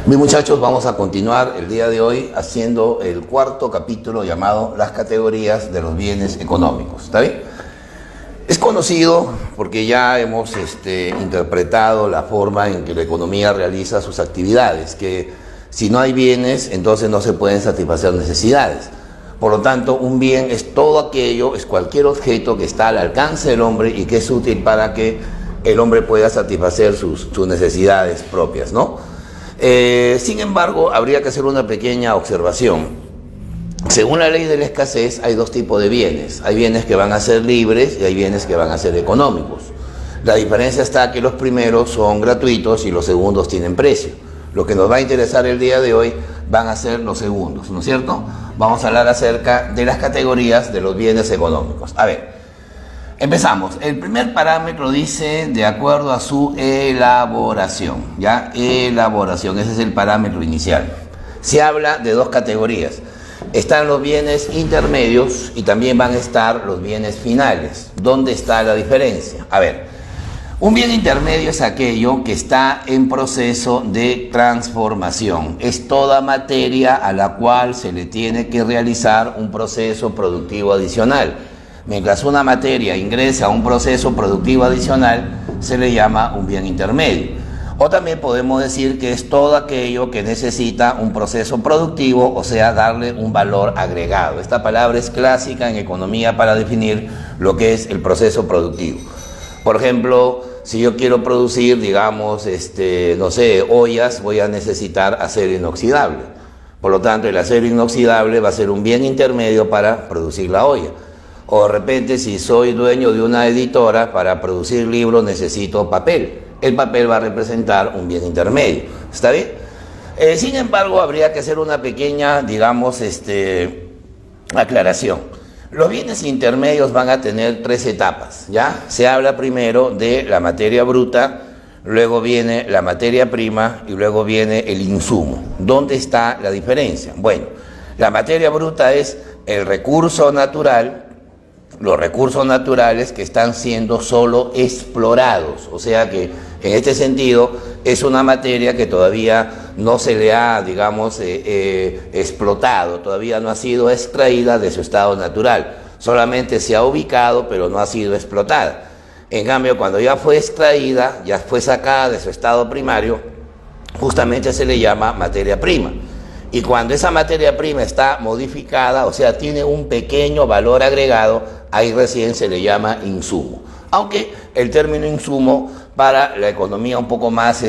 Bien, muchachos, vamos a continuar el día de hoy haciendo el cuarto capítulo llamado Las categorías de los bienes económicos. ¿Está bien? Es conocido porque ya hemos interpretado la forma en que la economía realiza sus actividades, que si no hay bienes, entonces no se pueden satisfacer necesidades. Por lo tanto, un bien es todo aquello, es cualquier objeto que está al alcance del hombre y que es útil para que el hombre pueda satisfacer sus necesidades propias, ¿no? Sin embargo, habría que hacer una pequeña observación. Según la ley de la escasez, hay dos tipos de bienes. Hay bienes que van a ser libres y hay bienes que van a ser económicos. La diferencia está que los primeros son gratuitos y los segundos tienen precio. Lo que nos va a interesar el día de hoy van a ser los segundos, ¿no es cierto? Vamos a hablar acerca de las categorías de los bienes económicos. A ver, empezamos. El primer parámetro dice de acuerdo a su elaboración, ¿ya? Elaboración, ese es el parámetro inicial. Se habla de dos categorías. Están los bienes intermedios y también van a estar los bienes finales. ¿Dónde está la diferencia? A ver, un bien intermedio es aquello que está en proceso de transformación. Es toda materia a la cual se le tiene que realizar un proceso productivo adicional. Mientras una materia ingresa a un proceso productivo adicional, se le llama un bien intermedio. O también podemos decir que es todo aquello que necesita un proceso productivo, o sea, darle un valor agregado. Esta palabra es clásica en economía para definir lo que es el proceso productivo. Por ejemplo, si yo quiero producir, digamos, no sé, ollas, voy a necesitar acero inoxidable. Por lo tanto, el acero inoxidable va a ser un bien intermedio para producir la olla. O de repente, si soy dueño de una editora, para producir libros necesito papel. El papel va a representar un bien intermedio. ¿Está bien? Sin embargo, habría que hacer una pequeña, digamos, aclaración. Los bienes intermedios van a tener tres etapas, ¿ya? Se habla primero de la materia bruta, luego viene la materia prima y luego viene el insumo. ¿Dónde está la diferencia? Bueno, la materia bruta es el recurso natural, los recursos naturales que están siendo solo explorados, o sea que en este sentido es una materia que todavía no se le ha, digamos, explotado, todavía no ha sido extraída de su estado natural, solamente se ha ubicado pero no ha sido explotada. En cambio, cuando ya fue extraída, ya fue sacada de su estado primario, justamente se le llama materia prima. Y cuando esa materia prima está modificada, o sea, tiene un pequeño valor agregado, ahí recién se le llama insumo. Aunque el término insumo para la economía un poco más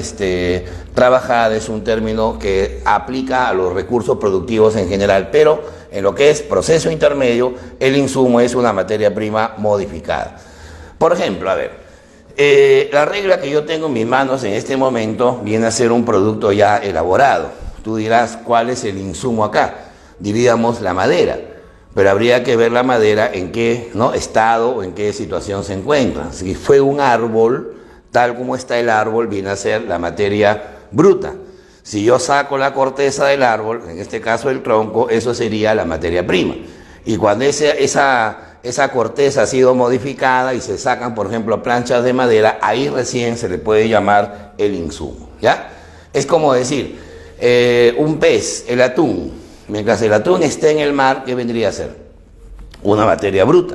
trabajada es un término que aplica a los recursos productivos en general, pero en lo que es proceso intermedio, el insumo es una materia prima modificada. Por ejemplo, a ver, la regla que yo tengo en mis manos en este momento viene a ser un producto ya elaborado. Tú dirás, ¿cuál es el insumo acá? Diríamos la madera, pero habría que ver la madera en qué estado o en qué situación se encuentra. Si fue un árbol, tal como está el árbol, viene a ser la materia bruta. Si yo saco la corteza del árbol, en este caso el tronco, eso sería la materia prima. Y cuando esa corteza ha sido modificada y se sacan, por ejemplo, planchas de madera, ahí recién se le puede llamar el insumo, ¿ya? Es como decir, un pez, el atún, mientras el atún esté en el mar, ¿qué vendría a ser? Una materia bruta.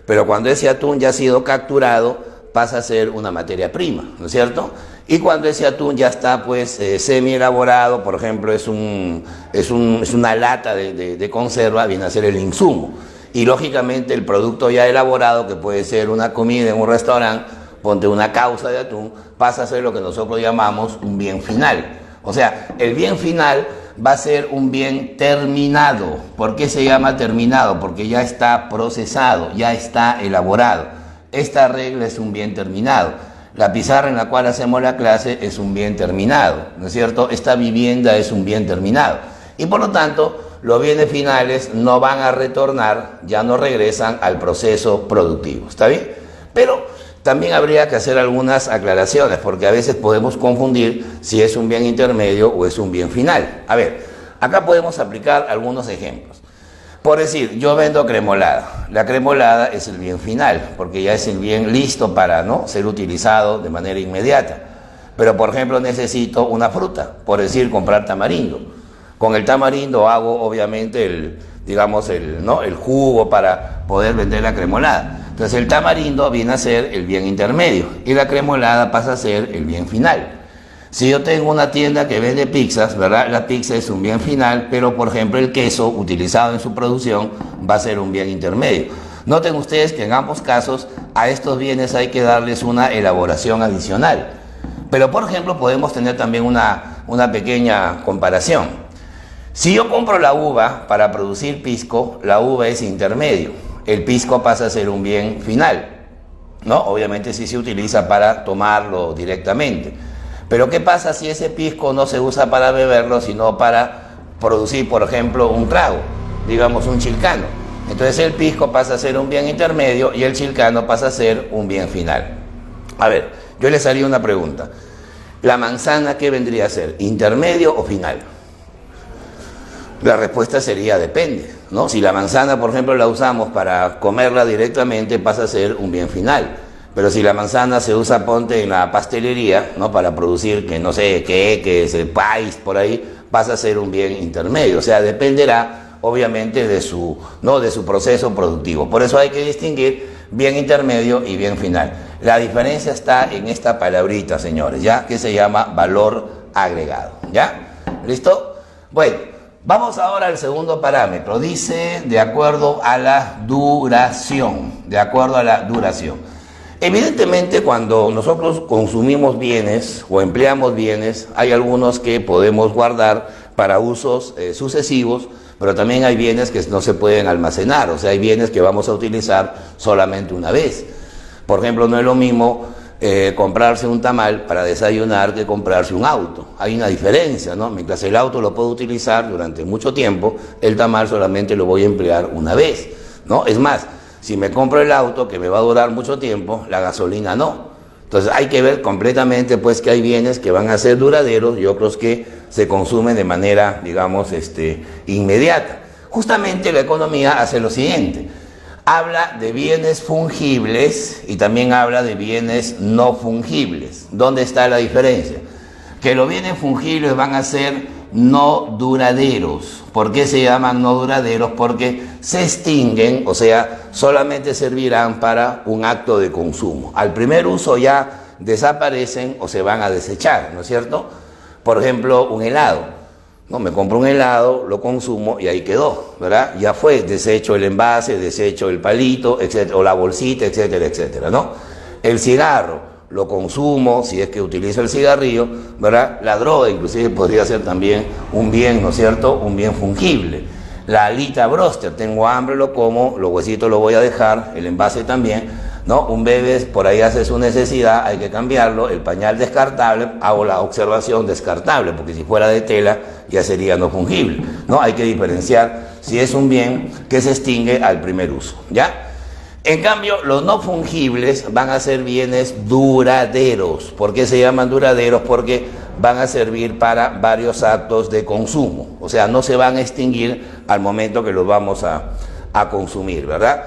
Pero cuando ese atún ya ha sido capturado, pasa a ser una materia prima, ¿no es cierto? Y cuando ese atún ya está, pues, semi elaborado, por ejemplo, es una lata de conserva, viene a ser el insumo. Y lógicamente el producto ya elaborado, que puede ser una comida en un restaurante, ponte una causa de atún, pasa a ser lo que nosotros llamamos un bien final. O sea, el bien final va a ser un bien terminado. ¿Por qué se llama terminado? Porque ya está procesado, ya está elaborado. Esta regla es un bien terminado. La pizarra en la cual hacemos la clase es un bien terminado, ¿no es cierto? Esta vivienda es un bien terminado. Y por lo tanto, los bienes finales no van a retornar, ya no regresan al proceso productivo. ¿Está bien? Pero también habría que hacer algunas aclaraciones, porque a veces podemos confundir si es un bien intermedio o es un bien final. A ver, acá podemos aplicar algunos ejemplos. Por decir, yo vendo cremolada. La cremolada es el bien final, porque ya es el bien listo para ser utilizado de manera inmediata. pero por ejemplo necesito una fruta, por decir comprar tamarindo. Con el tamarindo hago obviamente el jugo para poder vender la cremolada. Entonces el tamarindo viene a ser el bien intermedio y la cremolada pasa a ser el bien final. Si yo tengo una tienda que vende pizzas, ¿verdad? La pizza es un bien final, pero por ejemplo el queso utilizado en su producción va a ser un bien intermedio. Noten ustedes que en ambos casos a estos bienes hay que darles una elaboración adicional. Pero por ejemplo podemos tener también una pequeña comparación. Si yo compro la uva para producir pisco, la uva es intermedio. El pisco pasa a ser un bien final, ¿no? Obviamente sí se utiliza para tomarlo directamente. Pero ¿qué pasa si ese pisco no se usa para beberlo, sino para producir, por ejemplo, un trago? Digamos un chilcano. Entonces el pisco pasa a ser un bien intermedio y el chilcano pasa a ser un bien final. A ver, yo les haría una pregunta. ¿La manzana qué vendría a ser? ¿Intermedio o final? La respuesta sería depende, ¿no? Si la manzana, por ejemplo, la usamos para comerla directamente, pasa a ser un bien final. Pero si la manzana se usa, ponte en la pastelería, ¿no? Para producir, que no sé, queques, país, por ahí, pasa a ser un bien intermedio. O sea, dependerá, obviamente, de su proceso productivo. Por eso hay que distinguir bien intermedio y bien final. La diferencia está en esta palabrita, señores, ¿ya? Que se llama valor agregado, ¿ya? ¿Listo? Bueno, vamos ahora al segundo parámetro. Dice, de acuerdo a la duración, de acuerdo a la duración. Evidentemente, cuando nosotros consumimos bienes o empleamos bienes, hay algunos que podemos guardar para usos sucesivos, pero también hay bienes que no se pueden almacenar, o sea, hay bienes que vamos a utilizar solamente una vez. Por ejemplo, no es lo mismo comprarse un tamal para desayunar que comprarse un auto. Hay una diferencia, ¿no? Mientras el auto lo puedo utilizar durante mucho tiempo, el tamal solamente lo voy a emplear una vez, ¿no? Es más, si me compro el auto, que me va a durar mucho tiempo, la gasolina no. Entonces hay que ver completamente pues que hay bienes que van a ser duraderos y otros que se consumen de manera, digamos, inmediata. Justamente la economía hace lo siguiente. Habla de bienes fungibles y también habla de bienes no fungibles. ¿Dónde está la diferencia? Que los bienes fungibles van a ser no duraderos. ¿Por qué se llaman no duraderos? Porque se extinguen, o sea, solamente servirán para un acto de consumo. Al primer uso ya desaparecen o se van a desechar, ¿no es cierto? Por ejemplo, un helado, ¿no? Me compro un helado, lo consumo y ahí quedó, ¿verdad? Ya fue, desecho el envase, desecho el palito, etcétera, o la bolsita, etcétera, etcétera, ¿no? El cigarro, lo consumo, si es que utilizo el cigarrillo, ¿verdad? La droga inclusive podría ser también un bien, ¿no es cierto? Un bien fungible. La alita broster, tengo hambre, lo como, los huesitos los voy a dejar, el envase también, ¿no? Un bebé por ahí hace su necesidad, hay que cambiarlo, el pañal descartable, hago la observación descartable, porque si fuera de tela ya sería no fungible, ¿no? Hay que diferenciar si es un bien que se extingue al primer uso, ¿ya? En cambio, los no fungibles van a ser bienes duraderos. ¿Por qué se llaman duraderos? Porque van a servir para varios actos de consumo. O sea, no se van a extinguir al momento que los vamos a consumir, ¿verdad?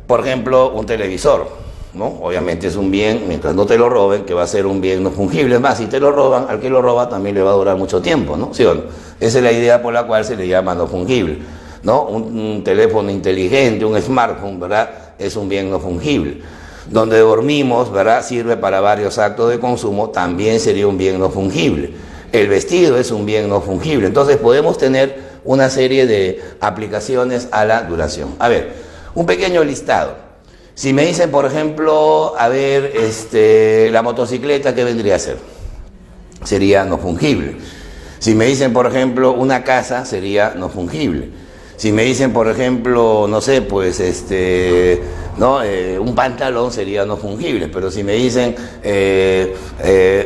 Por ejemplo, un televisor, ¿no? Obviamente es un bien, mientras no te lo roben, que va a ser un bien no fungible. Es más, si te lo roban, al que lo roba también le va a durar mucho tiempo, ¿no? ¿Sí o no? Esa es la idea por la cual se le llama no fungible, ¿no? Un teléfono inteligente, un smartphone, ¿verdad? Es un bien no fungible. Donde dormimos, ¿verdad? Sirve para varios actos de consumo, también sería un bien no fungible. El vestido es un bien no fungible. Entonces podemos tener una serie de aplicaciones a la duración. A ver, un pequeño listado. Si me dicen, por ejemplo, a ver, la motocicleta, ¿qué vendría a ser? Sería no fungible. Si me dicen, por ejemplo, una casa, sería no fungible. Si me dicen, por ejemplo, no sé, pues un pantalón sería no fungible, pero si me dicen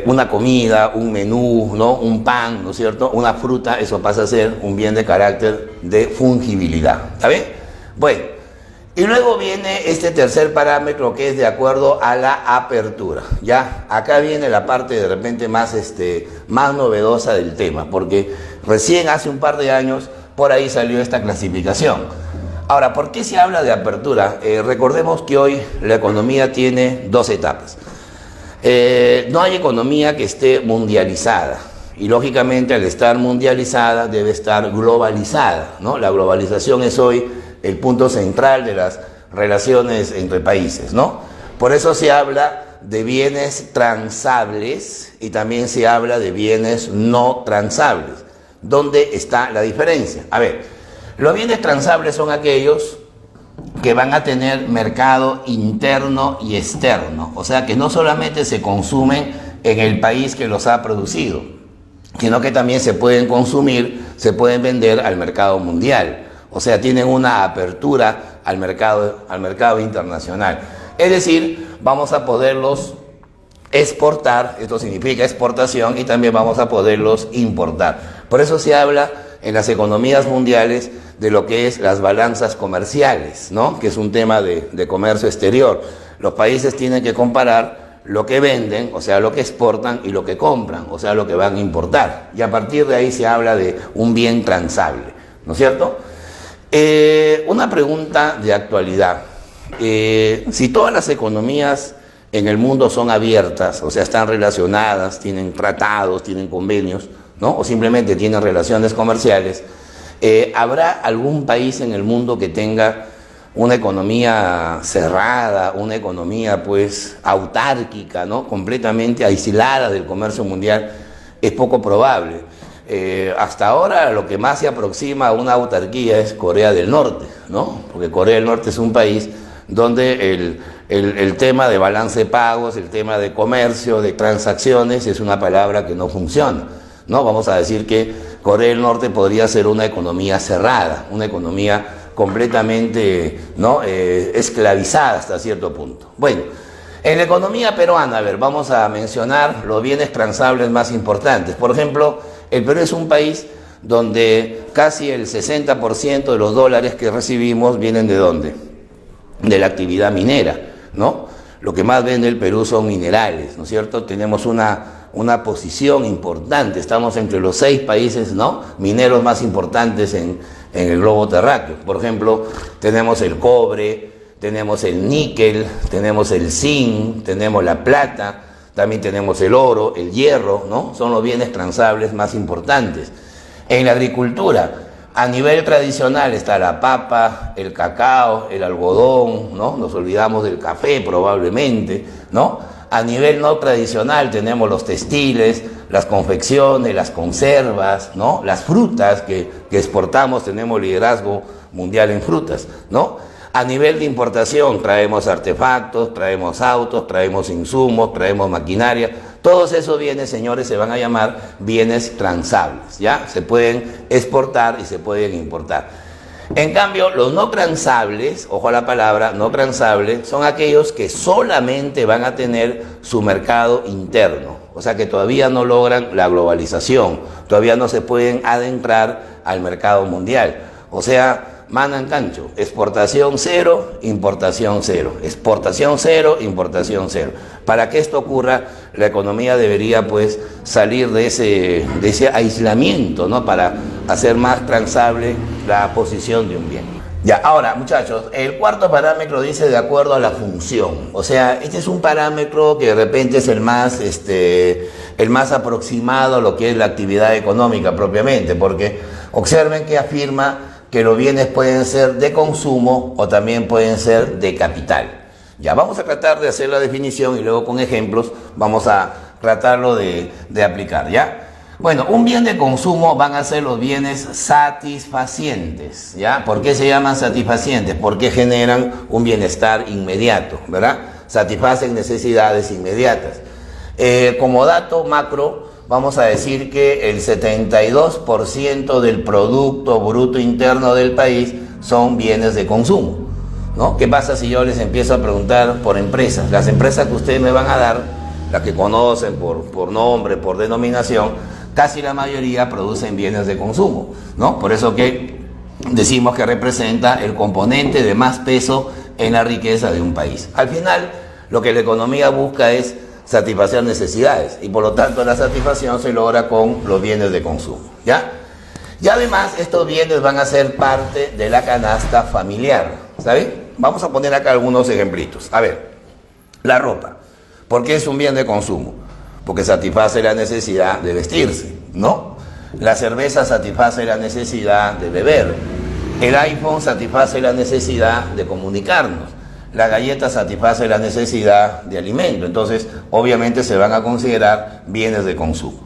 una comida, un menú, ¿no? Un pan, ¿no es cierto? Una fruta, eso pasa a ser un bien de carácter de fungibilidad. ¿Está bien? Bueno, y luego viene este tercer parámetro que es de acuerdo a la apertura. Ya, acá viene la parte de repente más novedosa del tema, porque recién hace un par de años por ahí salió esta clasificación. Ahora, ¿por qué se habla de apertura? Recordemos que hoy la economía tiene dos etapas. No hay economía que esté mundializada y lógicamente al estar mundializada debe estar globalizada, ¿no? La globalización es hoy el punto central de las relaciones entre países, ¿no? Por eso se habla de bienes transables y también se habla de bienes no transables. ¿Dónde está la diferencia? A ver, los bienes transables son aquellos que van a tener mercado interno y externo, o sea que no solamente se consumen en el país que los ha producido, sino que también se pueden consumir, se pueden vender al mercado mundial, o sea tienen una apertura al mercado internacional, es decir, vamos a poderlos exportar, esto significa exportación, y también vamos a poderlos importar. Por eso se habla en las economías mundiales de lo que es las balanzas comerciales, ¿no? Que es un tema de comercio exterior. Los países tienen que comparar lo que venden, o sea, lo que exportan, y lo que compran, o sea, lo que van a importar. Y a partir de ahí se habla de un bien transable, ¿no es cierto? Una pregunta de actualidad. Si todas las economías en el mundo son abiertas, o sea, están relacionadas, tienen tratados, tienen convenios, ¿no? O simplemente tienen relaciones comerciales, ¿habrá algún país en el mundo que tenga una economía cerrada, una economía pues autárquica, ¿no? Completamente aislada del comercio mundial? Es poco probable. Hasta ahora lo que más se aproxima a una autarquía es Corea del Norte, ¿no? Porque Corea del Norte es un país donde el tema de balance de pagos, el tema de comercio, de transacciones, es una palabra que no funciona, ¿no? Vamos a decir que Corea del Norte podría ser una economía cerrada, una economía completamente, ¿no? Esclavizada hasta cierto punto. Bueno, en la economía peruana, a ver, vamos a mencionar los bienes transables más importantes. Por ejemplo, el Perú es un país donde casi el 60% de los dólares que recibimos vienen ¿de dónde? De la actividad minera, ¿no? Lo que más vende el Perú son minerales, ¿no es cierto? Tenemos una posición importante, estamos entre los 6 países, ¿no? Mineros más importantes en el globo terráqueo. Por ejemplo, tenemos el cobre, tenemos el níquel, tenemos el zinc, tenemos la plata, también tenemos el oro, el hierro, ¿no? Son los bienes transables más importantes. En la agricultura, a nivel tradicional está la papa, el cacao, el algodón, ¿no? Nos olvidamos del café probablemente, ¿no? A nivel no tradicional tenemos los textiles, las confecciones, las conservas, ¿no? Las frutas que exportamos, tenemos liderazgo mundial en frutas, ¿no? A nivel de importación traemos artefactos, traemos autos, traemos insumos, traemos maquinaria. Todos esos bienes, señores, se van a llamar bienes transables, ¿ya? Se pueden exportar y se pueden importar. En cambio, los no transables, ojo a la palabra, no transables, son aquellos que solamente van a tener su mercado interno. O sea, que todavía no logran la globalización, todavía no se pueden adentrar al mercado mundial. O sea, manan cancho, exportación cero, importación cero, exportación cero, importación cero. Para que esto ocurra, la economía debería pues salir de ese aislamiento, ¿no? Para hacer más transable la posición de un bien. Ya, ahora muchachos, el cuarto parámetro dice de acuerdo a la función. O sea, este es un parámetro que de repente es el más aproximado a lo que es la actividad económica propiamente, porque observen que afirma que los bienes pueden ser de consumo o también pueden ser de capital. Ya, vamos a tratar de hacer la definición y luego con ejemplos vamos a tratarlo de aplicar, ¿ya? Bueno, un bien de consumo van a ser los bienes satisfacientes, ¿ya? ¿Por qué se llaman satisfacientes? Porque generan un bienestar inmediato, ¿verdad? Satisfacen necesidades inmediatas. Como dato macro, vamos a decir que el 72% del Producto Bruto Interno del país son bienes de consumo, ¿no? ¿Qué pasa si yo les empiezo a preguntar por empresas? Las empresas que ustedes me van a dar, las que conocen por nombre, por denominación, casi la mayoría producen bienes de consumo, ¿no? Por eso que decimos que representa el componente de más peso en la riqueza de un país. Al final, lo que la economía busca es satisfacer necesidades y por lo tanto la satisfacción se logra con los bienes de consumo, ¿ya? Y además estos bienes van a ser parte de la canasta familiar, ¿saben? Vamos a poner acá algunos ejemplitos. A ver, la ropa. ¿Por qué es un bien de consumo? Porque satisface la necesidad de vestirse, ¿no? La cerveza satisface la necesidad de beber. El iPhone satisface la necesidad de comunicarnos. La galleta satisface la necesidad de alimento. Entonces, obviamente se van a considerar bienes de consumo.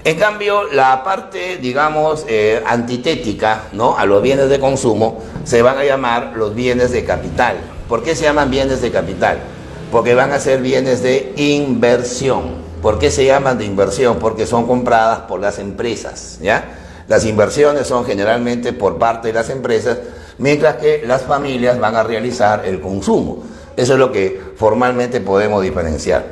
En cambio, la parte, digamos, antitética, ¿no?, a los bienes de consumo se van a llamar los bienes de capital. ¿Por qué se llaman bienes de capital? Porque van a ser bienes de inversión. ¿Por qué se llaman de inversión? Porque son compradas por las empresas, ¿ya? Las inversiones son generalmente por parte de las empresas, mientras que las familias van a realizar el consumo. Eso es lo que formalmente podemos diferenciar.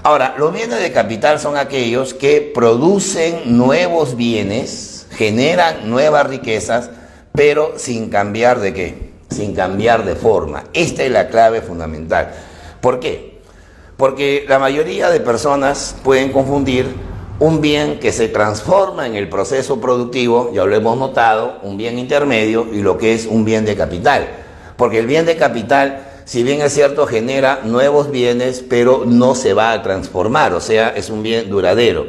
Ahora, los bienes de capital son aquellos que producen nuevos bienes, generan nuevas riquezas, pero sin cambiar de ¿qué? Sin cambiar de forma. Esta es la clave fundamental. ¿Por qué? Porque la mayoría de personas pueden confundir un bien que se transforma en el proceso productivo, ya lo hemos notado, un bien intermedio, y lo que es un bien de capital. Porque el bien de capital, si bien es cierto, genera nuevos bienes, pero no se va a transformar, o sea, es un bien duradero.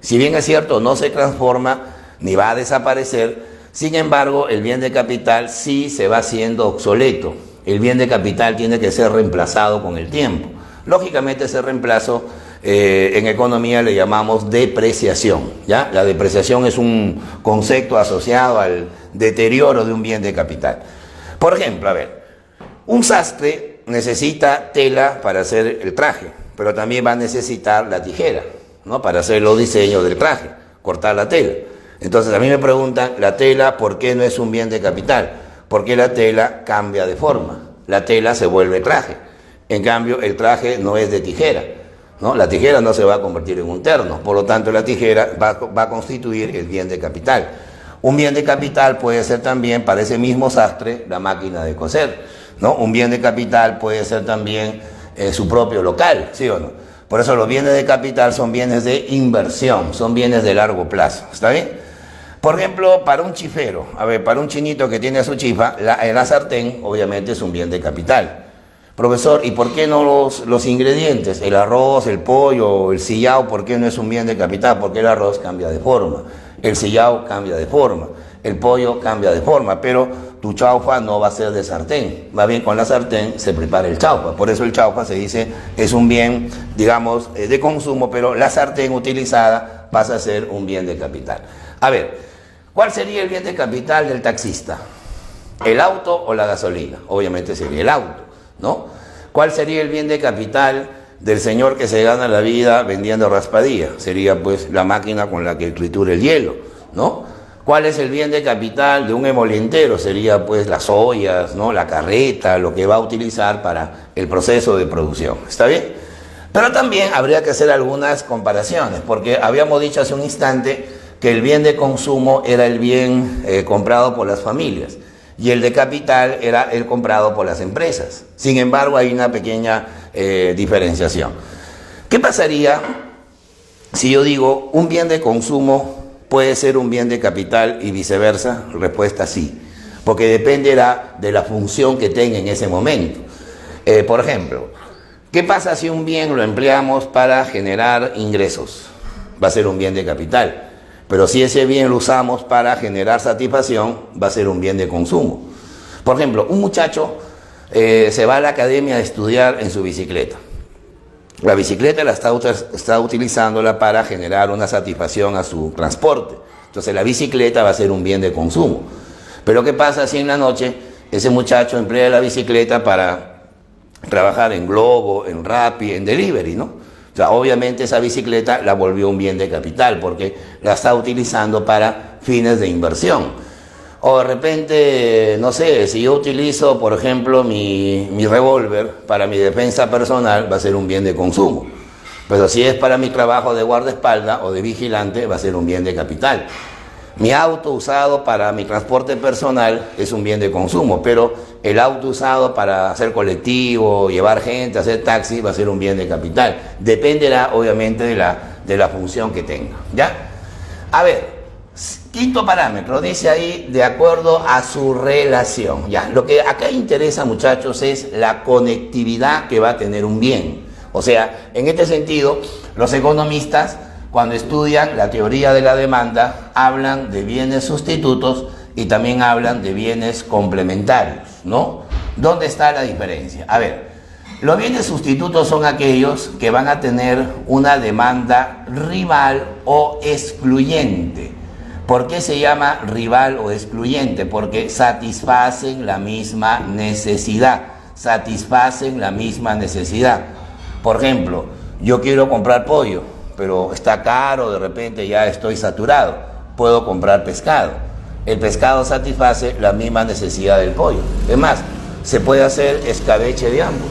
Si bien es cierto, no se transforma ni va a desaparecer, sin embargo, el bien de capital sí se va haciendo obsoleto. El bien de capital tiene que ser reemplazado con el tiempo. Lógicamente, ese reemplazo en economía le llamamos depreciación, ¿ya? La depreciación es un concepto asociado al deterioro de un bien de capital. Por ejemplo, a ver, un sastre necesita tela para hacer el traje, pero también va a necesitar la tijera, ¿no?, para hacer los diseños del traje, cortar la tela. Entonces a mí me preguntan, la tela, ¿por qué no es un bien de capital? Porque la tela cambia de forma, la tela se vuelve traje. En cambio, el traje no es de tijera, ¿no? La tijera no se va a convertir en un terno, por lo tanto la tijera va a constituir el bien de capital. Un bien de capital puede ser también, para ese mismo sastre, la máquina de coser, ¿no? Un bien de capital puede ser también su propio local, ¿sí o no? Por eso los bienes de capital son bienes de inversión, son bienes de largo plazo, ¿está bien? Por ejemplo, para un chifero, a ver, para un chinito que tiene su chifa, la sartén obviamente es un bien de capital. Profesor, ¿y por qué no los ingredientes? El arroz, el pollo, el sillao, ¿por qué no es un bien de capital? Porque el arroz cambia de forma, el sillao cambia de forma, el pollo cambia de forma, pero tu chaufa no va a ser de sartén, más bien con la sartén se prepara el chaufa. Por eso el chaufa se dice es un bien, digamos, de consumo, pero la sartén utilizada pasa a ser un bien de capital. A ver, ¿cuál sería el bien de capital del taxista? ¿El auto o la gasolina? Obviamente sería el auto, ¿no? ¿Cuál sería el bien de capital del señor que se gana la vida vendiendo raspadilla? Sería pues la máquina con la que tritura el hielo, ¿no? ¿Cuál es el bien de capital de un emolientero? Sería pues las ollas, ¿no?, la carreta, lo que va a utilizar para el proceso de producción. ¿Está bien? Pero también habría que hacer algunas comparaciones, porque habíamos dicho hace un instante que el bien de consumo era el bien comprado por las familias y el de capital era el comprado por las empresas. Sin embargo, hay una pequeña diferenciación. ¿Qué pasaría si yo digo un bien de consumo puede ser un bien de capital y viceversa? Respuesta sí, porque dependerá de la función que tenga en ese momento. Por ejemplo, ¿qué pasa si un bien lo empleamos para generar ingresos? Va a ser un bien de capital. Pero si ese bien lo usamos para generar satisfacción, va a ser un bien de consumo. Por ejemplo, un muchacho se va a la academia a estudiar en su bicicleta. La bicicleta está utilizándola para generar una satisfacción a su transporte. Entonces la bicicleta va a ser un bien de consumo. Pero ¿qué pasa si en la noche ese muchacho emplea la bicicleta para trabajar en Globo, en Rappi, en Delivery, ¿no? O sea, obviamente esa bicicleta la volvió un bien de capital porque la está utilizando para fines de inversión. O de repente, no sé, si yo utilizo, por ejemplo, mi revólver para mi defensa personal, va a ser un bien de consumo. Pero si es para mi trabajo de guardaespaldas o de vigilante, va a ser un bien de capital. Mi auto usado para mi transporte personal es un bien de consumo, pero el auto usado para hacer colectivo, llevar gente, hacer taxi, va a ser un bien de capital. Dependerá, obviamente, de la función que tenga, ¿ya? A ver, quinto parámetro, dice ahí, de acuerdo a su relación, ¿ya? Lo que acá interesa, muchachos, es la conectividad que va a tener un bien. O sea, en este sentido, los economistas, cuando estudian la teoría de la demanda, hablan de bienes sustitutos y también hablan de bienes complementarios, ¿no? ¿Dónde está la diferencia? A ver, los bienes sustitutos son aquellos que van a tener una demanda rival o excluyente. ¿Por qué se llama rival o excluyente? Porque satisfacen la misma necesidad. Satisfacen la misma necesidad. Por ejemplo, yo quiero comprar pollo, pero está caro, de repente ya estoy saturado. Puedo comprar pescado. El pescado satisface la misma necesidad del pollo. Es más, se puede hacer escabeche de ambos.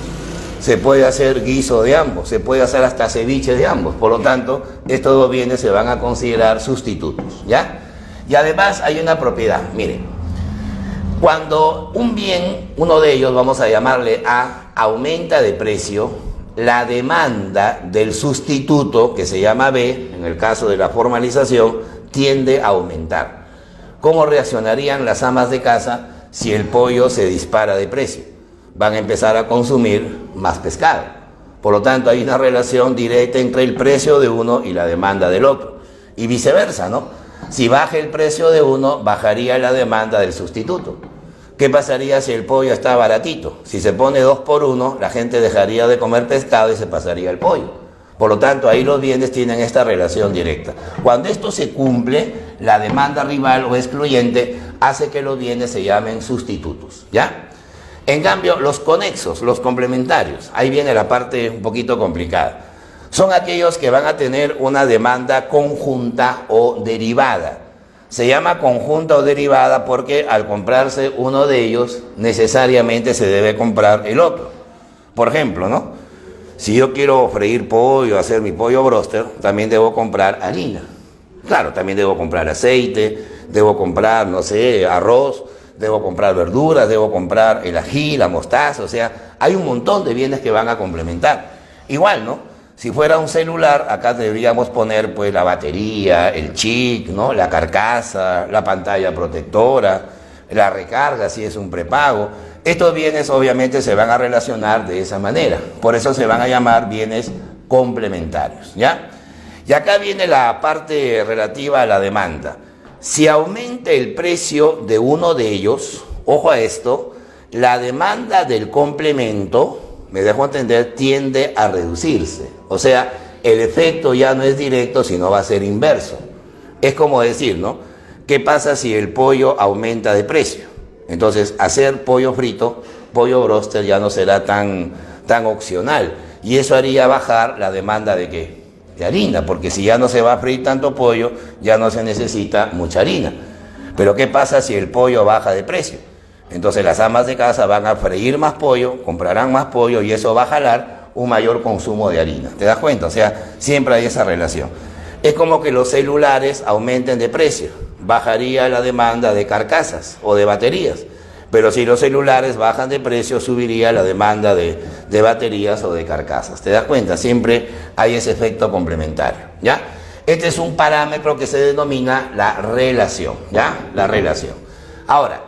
Se puede hacer guiso de ambos, se puede hacer hasta ceviche de ambos. Por lo tanto, estos dos bienes se van a considerar sustitutos, ¿ya? Y además hay una propiedad, miren. Cuando un bien, uno de ellos, vamos a llamarle A, aumenta de precio, la demanda del sustituto, que se llama B, en el caso de la formalización, tiende a aumentar. ¿Cómo reaccionarían las amas de casa si el pollo se dispara de precio? Van a empezar a consumir más pescado. Por lo tanto, hay una relación directa entre el precio de uno y la demanda del otro. Y viceversa, ¿no? Si baja el precio de uno, bajaría la demanda del sustituto. ¿Qué pasaría si el pollo está baratito? Si se pone 2 por 1, la gente dejaría de comer pescado y se pasaría al pollo. Por lo tanto, ahí los bienes tienen esta relación directa. Cuando esto se cumple, la demanda rival o excluyente hace que los bienes se llamen sustitutos, ¿ya? En cambio, los conexos, los complementarios, ahí viene la parte un poquito complicada. Son aquellos que van a tener una demanda conjunta o derivada. Se llama conjunta o derivada porque al comprarse uno de ellos, necesariamente se debe comprar el otro. Por ejemplo, ¿no? Si yo quiero freír pollo, hacer mi pollo broster, también debo comprar harina. Claro, también debo comprar aceite, debo comprar, no sé, arroz, debo comprar verduras, debo comprar el ají, la mostaza, o sea, hay un montón de bienes que van a complementar. Igual, ¿no? Si fuera un celular, acá deberíamos poner pues la batería, el chip, ¿no? La carcasa, la pantalla protectora, la recarga si es un prepago. Estos bienes obviamente se van a relacionar de esa manera, por eso se van a llamar bienes complementarios, ¿ya? Y acá viene la parte relativa a la demanda. Si aumenta el precio de uno de ellos, ojo a esto, la demanda del complemento, me dejo entender, tiende a reducirse. O sea, el efecto ya no es directo, sino va a ser inverso. Es como decir, ¿no? ¿Qué pasa si el pollo aumenta de precio? Entonces, hacer pollo frito, pollo broster ya no será tan opcional. Y eso haría bajar la demanda ¿de qué? De harina, porque si ya no se va a freír tanto pollo, ya no se necesita mucha harina. Pero ¿qué pasa si el pollo baja de precio? Entonces las amas de casa van a freír más pollo, comprarán más pollo y eso va a jalar un mayor consumo de harina. ¿Te das cuenta? O sea, siempre hay esa relación. Es como que los celulares aumenten de precio, bajaría la demanda de carcasas o de baterías. Pero si los celulares bajan de precio, subiría la demanda de baterías o de carcasas. ¿Te das cuenta? Siempre hay ese efecto complementario, ¿ya? Este es un parámetro que se denomina la relación, ¿ya? La relación. Ahora,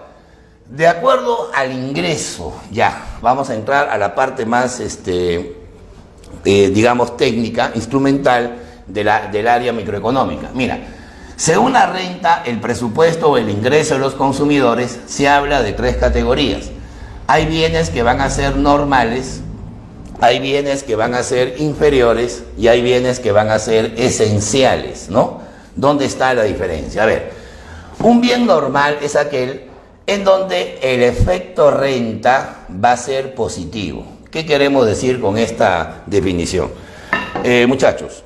de acuerdo al ingreso, ya, vamos a entrar a la parte más, digamos, técnica, instrumental del área microeconómica. Mira, según la renta, el presupuesto o el ingreso de los consumidores, se habla de 3 categorías. Hay bienes que van a ser normales, hay bienes que van a ser inferiores y hay bienes que van a ser esenciales, ¿no? ¿Dónde está la diferencia? A ver, un bien normal es aquel en donde el efecto renta va a ser positivo. ¿Qué queremos decir con esta definición? Muchachos,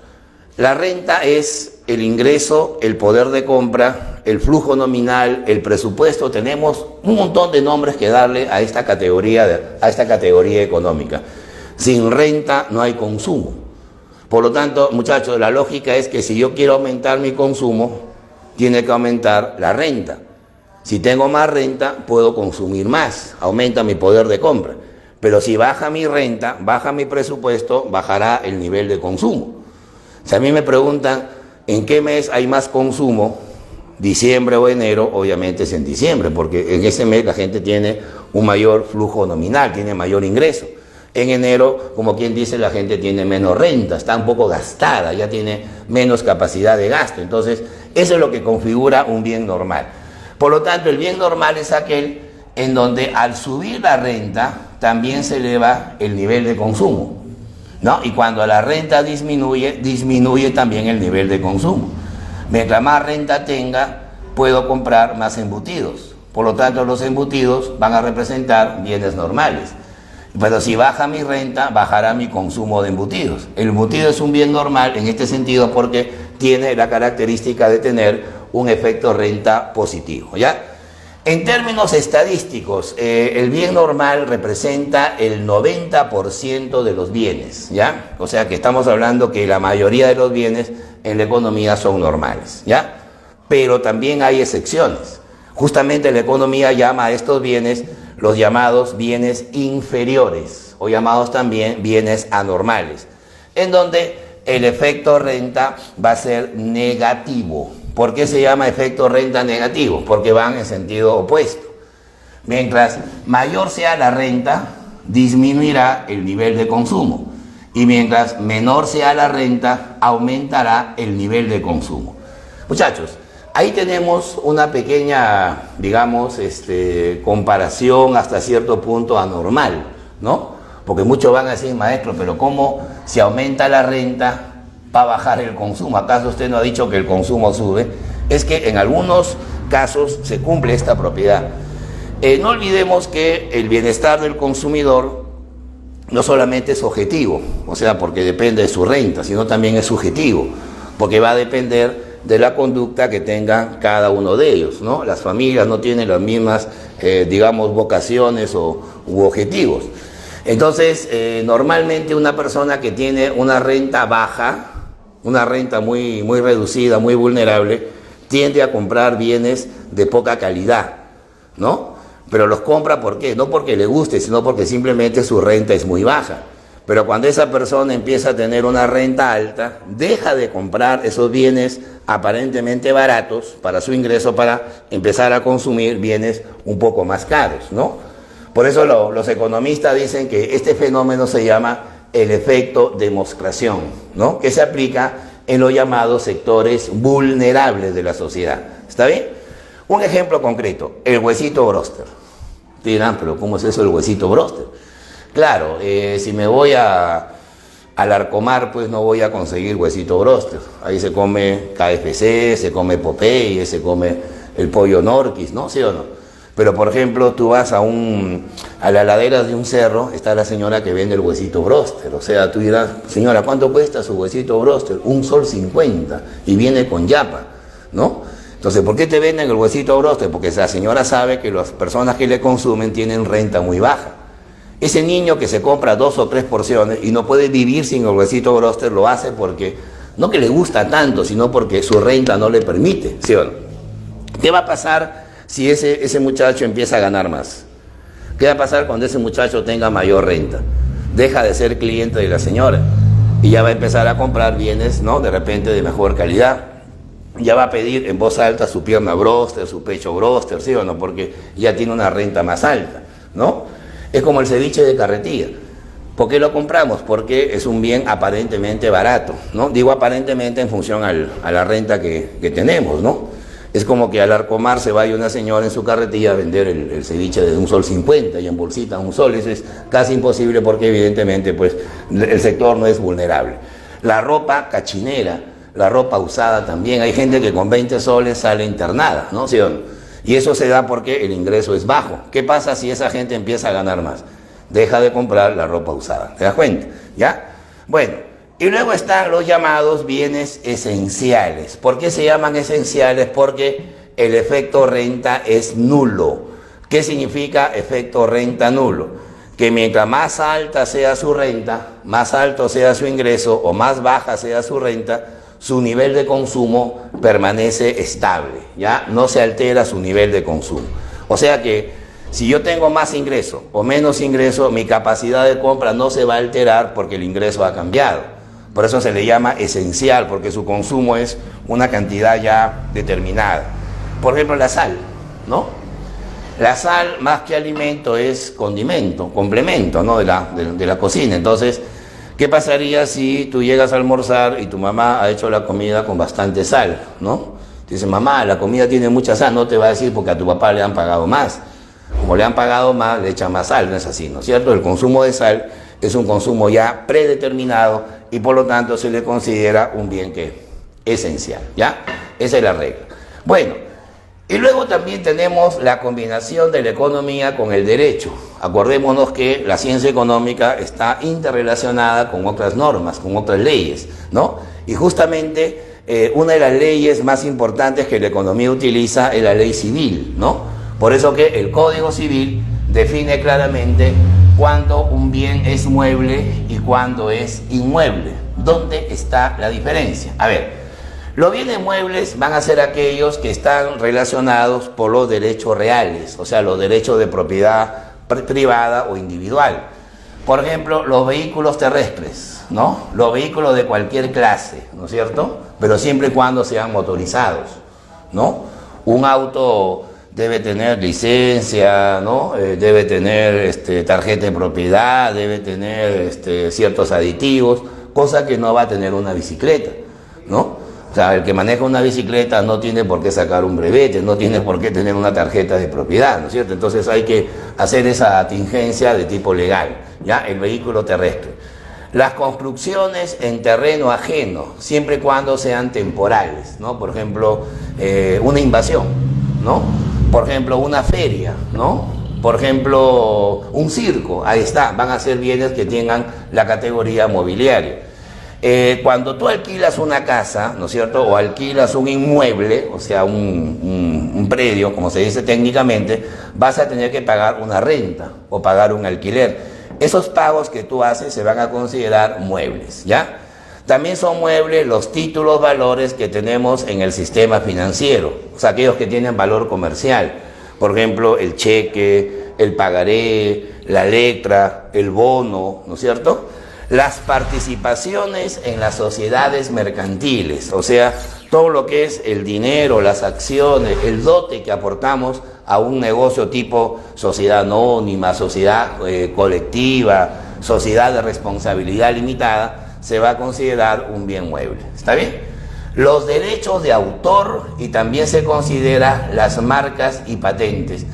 la renta es el ingreso, el poder de compra, el flujo nominal, el presupuesto. Tenemos un montón de nombres que darle a esta categoría económica. Sin renta no hay consumo. Por lo tanto, muchachos, la lógica es que si yo quiero aumentar mi consumo, tiene que aumentar la renta. Si tengo más renta, puedo consumir más, aumenta mi poder de compra. Pero si baja mi renta, baja mi presupuesto, bajará el nivel de consumo. Si a mí me preguntan en qué mes hay más consumo, diciembre o enero, obviamente es en diciembre, porque en ese mes la gente tiene un mayor flujo nominal, tiene mayor ingreso. En enero, como quien dice, la gente tiene menos renta, está un poco gastada, ya tiene menos capacidad de gasto. Entonces, eso es lo que configura un bien normal. Por lo tanto, el bien normal es aquel en donde al subir la renta también se eleva el nivel de consumo, ¿no? Y cuando la renta disminuye, disminuye también el nivel de consumo. Mientras más renta tenga, puedo comprar más embutidos. Por lo tanto, los embutidos van a representar bienes normales. Pero si baja mi renta, bajará mi consumo de embutidos. El embutido es un bien normal en este sentido porque tiene la característica de tener un efecto renta positivo, ¿ya? En términos estadísticos, el bien normal representa el 90% de los bienes, ¿ya? O sea que estamos hablando que la mayoría de los bienes en la economía son normales, ¿ya? Pero también hay excepciones. Justamente la economía llama a estos bienes los llamados bienes inferiores o llamados también bienes anormales, en donde el efecto renta va a ser negativo. ¿Por qué se llama efecto renta negativo? Porque van en sentido opuesto. Mientras mayor sea la renta, disminuirá el nivel de consumo. Y mientras menor sea la renta, aumentará el nivel de consumo. Muchachos, ahí tenemos una pequeña, digamos, comparación hasta cierto punto anormal, ¿no? Porque muchos van a decir, maestro, pero ¿cómo si aumenta la renta va a bajar el consumo? ¿Acaso usted no ha dicho que el consumo sube? Es que en algunos casos se cumple esta propiedad. No olvidemos que el bienestar del consumidor no solamente es objetivo, o sea, porque depende de su renta, sino también es subjetivo, porque va a depender de la conducta que tengan cada uno de ellos, ¿no? Las familias no tienen las mismas, digamos, vocaciones u objetivos. Entonces, normalmente una persona que tiene una renta baja, una renta muy reducida, muy vulnerable, tiende a comprar bienes de poca calidad, ¿no? Pero los compra ¿por qué? No porque le guste, sino porque simplemente su renta es muy baja. Pero cuando esa persona empieza a tener una renta alta, deja de comprar esos bienes aparentemente baratos para su ingreso para empezar a consumir bienes un poco más caros, ¿no? Por eso los economistas dicen que este fenómeno se llama el efecto demostración, ¿no? Que se aplica en los llamados sectores vulnerables de la sociedad. ¿Está bien? Un ejemplo concreto, el huesito bróster. Dirán, pero ¿cómo es eso el huesito bróster? Claro, si me voy al Arcomar, pues no voy a conseguir huesito bróster. Ahí se come KFC, se come Popeye, se come el pollo Norquis, ¿no? ¿Sí o no? Pero, por ejemplo, tú vas a la ladera de un cerro, está la señora que vende el huesito bróster. O sea, tú dirás, señora, ¿cuánto cuesta su huesito bróster? $1.50 y viene con yapa, ¿no? Entonces, ¿por qué te venden el huesito bróster? Porque esa señora sabe que las personas que le consumen tienen renta muy baja. Ese niño que se compra 2 o 3 porciones y no puede vivir sin el huesito bróster, lo hace porque, no que le gusta tanto, sino porque su renta no le permite, ¿sí o no? ¿Qué va a pasar si ese muchacho empieza a ganar más? ¿Qué va a pasar cuando ese muchacho tenga mayor renta? Deja de ser cliente de la señora y ya va a empezar a comprar bienes, ¿no? De repente de mejor calidad. Ya va a pedir en voz alta su pierna bróster, su pecho bróster, ¿sí o no? Porque ya tiene una renta más alta, ¿no? Es como el ceviche de carretilla. ¿Por qué lo compramos? Porque es un bien aparentemente barato, ¿no? Digo aparentemente en función a la renta que tenemos, ¿no? Es como que al Arcomar se vaya una señora en su carretilla a vender el ceviche de $1.50 y en bolsita $1. Eso es casi imposible porque evidentemente pues, el sector no es vulnerable. La ropa cachinera, la ropa usada también. Hay gente que con 20 soles sale internada, ¿no? ¿Sí o no? Y eso se da porque el ingreso es bajo. ¿Qué pasa si esa gente empieza a ganar más? Deja de comprar la ropa usada. ¿Te das cuenta? ¿Ya? Bueno, y luego están los llamados bienes esenciales. ¿Por qué se llaman esenciales? Porque el efecto renta es nulo. ¿Qué significa efecto renta nulo? Que mientras más alta sea su renta, más alto sea su ingreso o más baja sea su renta, su nivel de consumo permanece estable, ¿ya? No se altera su nivel de consumo. O sea que si yo tengo más ingreso o menos ingreso, mi capacidad de compra no se va a alterar porque el ingreso ha cambiado. Por eso se le llama esencial, porque su consumo es una cantidad ya determinada. Por ejemplo, la sal, ¿no? La sal, más que alimento, es condimento, complemento, ¿no? de la cocina. Entonces, ¿qué pasaría si tú llegas a almorzar y tu mamá ha hecho la comida con bastante sal, ¿no? Dice, mamá, la comida tiene mucha sal, no te va a decir porque a tu papá le han pagado más. Como le han pagado más, le echan más sal, no es así, ¿no es cierto? El consumo de sal es un consumo ya predeterminado y por lo tanto se le considera un bien que esencial, ¿ya? Esa es la regla. Bueno, y luego también tenemos la combinación de la economía con el derecho. Acordémonos que la ciencia económica está interrelacionada con otras normas, con otras leyes, ¿no? Y justamente una de las leyes más importantes que la economía utiliza es la ley civil, ¿no? Por eso que el Código Civil define claramente cuándo un bien es mueble y cuándo es inmueble. ¿Dónde está la diferencia? A ver, los bienes muebles van a ser aquellos que están relacionados por los derechos reales, o sea, los derechos de propiedad privada o individual. Por ejemplo, los vehículos terrestres, ¿no? Los vehículos de cualquier clase, ¿no es cierto? Pero siempre y cuando sean motorizados, ¿no? Un auto debe tener licencia, ¿no? Debe tener tarjeta de propiedad, debe tener ciertos aditivos, cosa que no va a tener una bicicleta, ¿no? O sea, el que maneja una bicicleta no tiene por qué sacar un brevete, no tiene por qué tener una tarjeta de propiedad, ¿no es cierto? Entonces hay que hacer esa atingencia de tipo legal, ¿ya? El vehículo terrestre. Las construcciones en terreno ajeno, siempre y cuando sean temporales, ¿no? Por ejemplo, una invasión, ¿no? Por ejemplo, una feria, ¿no? Por ejemplo, un circo, ahí está, van a ser bienes que tengan la categoría mobiliaria. Cuando tú alquilas una casa, ¿no es cierto? O alquilas un inmueble, o sea, un predio, como se dice técnicamente, vas a tener que pagar una renta o pagar un alquiler. Esos pagos que tú haces se van a considerar muebles, ¿ya? También son muebles los títulos, valores que tenemos en el sistema financiero, o sea, aquellos que tienen valor comercial. Por ejemplo, el cheque, el pagaré, la letra, el bono, ¿no es cierto? Las participaciones en las sociedades mercantiles, o sea, todo lo que es el dinero, las acciones, el dote que aportamos a un negocio tipo sociedad anónima, sociedad colectiva, sociedad de responsabilidad limitada, se va a considerar un bien mueble. ¿Está bien? Los derechos de autor y también se considera las marcas y patentes.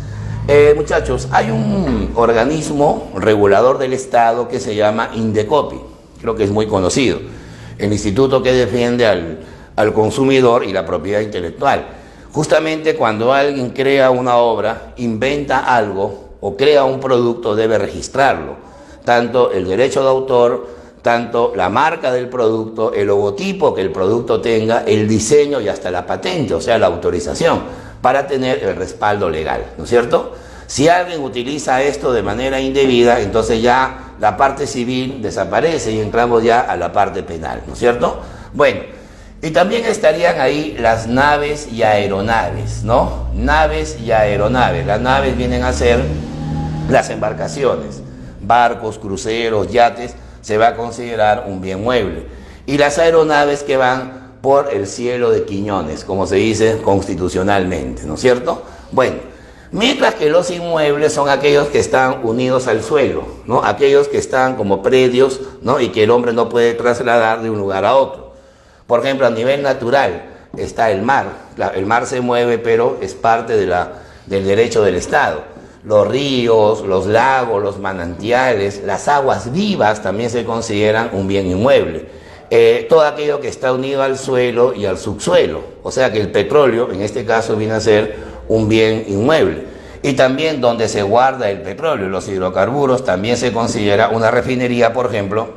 Muchachos, hay un organismo regulador del Estado que se llama Indecopi, creo que es muy conocido, el instituto que defiende al consumidor y la propiedad intelectual. Justamente cuando alguien crea una obra, inventa algo o crea un producto, debe registrarlo, tanto el derecho de autor, tanto la marca del producto, el logotipo que el producto tenga, el diseño y hasta la patente, o sea, la autorización, para tener el respaldo legal, ¿no es cierto? Si alguien utiliza esto de manera indebida, entonces ya la parte civil desaparece y entramos ya a la parte penal, ¿no es cierto? Bueno, y también estarían ahí las naves y aeronaves, ¿no? Naves y aeronaves. Las naves vienen a ser las embarcaciones, barcos, cruceros, yates, se va a considerar un bien mueble. Y las aeronaves que van por el cielo de Quiñones, como se dice constitucionalmente, ¿no es cierto? Bueno, mientras que los inmuebles son aquellos que están unidos al suelo, ¿no? Aquellos que están como predios, ¿no? Y que el hombre no puede trasladar de un lugar a otro. Por ejemplo, a nivel natural está el mar. El mar se mueve, pero es parte del derecho del Estado. Los ríos, los lagos, los manantiales, las aguas vivas también se consideran un bien inmueble. Todo aquello que está unido al suelo y al subsuelo, o sea que el petróleo en este caso viene a ser un bien inmueble. Y también donde se guarda el petróleo, los hidrocarburos, también se considera una refinería, por ejemplo,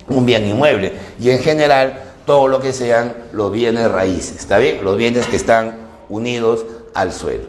un bien inmueble. Y en general todo lo que sean los bienes raíces, ¿está bien? Los bienes que están unidos al suelo.